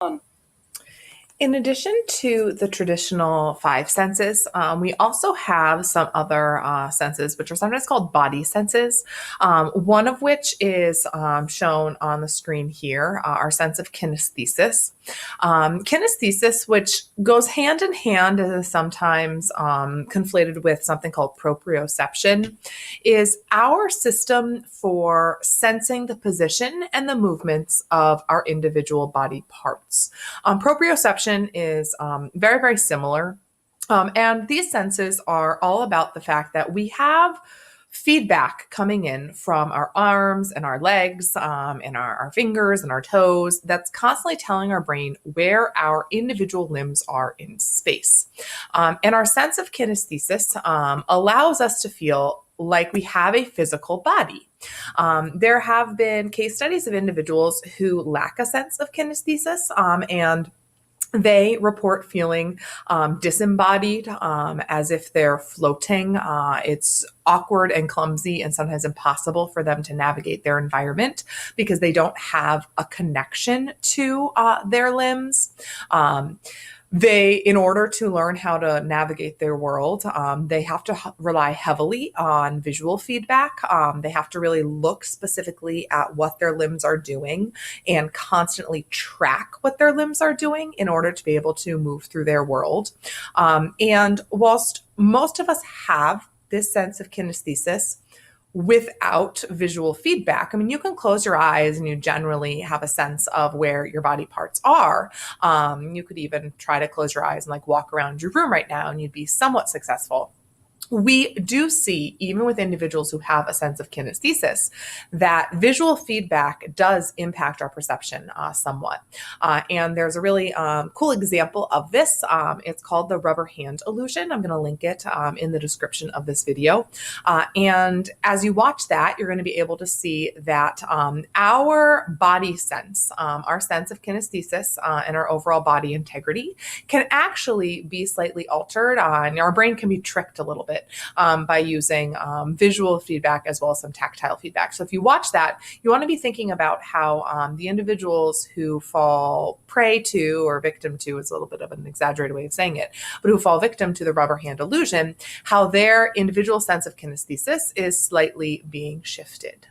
on. In addition to the traditional five senses, we also have some other senses, which are sometimes called body senses. One of which is shown on the screen here, our sense of kinesthesis. Kinesthesis, which goes hand in hand, is sometimes conflated with something called proprioception, is our system for sensing the position and the movements of our individual body parts. Proprioception is very, very similar. And these senses are all about the fact that we have feedback coming in from our arms and our legs and our fingers and our toes that's constantly telling our brain where our individual limbs are in space. And our sense of kinesthesis allows us to feel like we have a physical body. There have been case studies of individuals who lack a sense of kinesthesis and they report feeling disembodied, as if they're floating. It's awkward and clumsy and sometimes impossible for them to navigate their environment because they don't have a connection to their limbs. In order to learn how to navigate their world, they have to rely heavily on visual feedback. They have to really look specifically at what their limbs are doing and constantly track what their limbs are doing in order to be able to move through their world. And whilst most of us have this sense of kinesthesis, without visual feedback. I mean, you can close your eyes and you generally have a sense of where your body parts are. You could even try to close your eyes and like walk around your room right now and you'd be somewhat successful. We do see, even with individuals who have a sense of kinesthesis, that visual feedback does impact our perception somewhat. And there's a really cool example of this. It's called the rubber hand illusion. I'm going to link it in the description of this video. And as you watch that, you're going to be able to see that our body sense, our sense of kinesthesis, and our overall body integrity can actually be slightly altered. And our brain can be tricked a little bit by using visual feedback as well as some tactile feedback. So if you watch that, you want to be thinking about how the individuals who fall prey to or victim to, is a little bit of an exaggerated way of saying it, but who fall victim to the rubber hand illusion, how their individual sense of kinesthesis is slightly being shifted.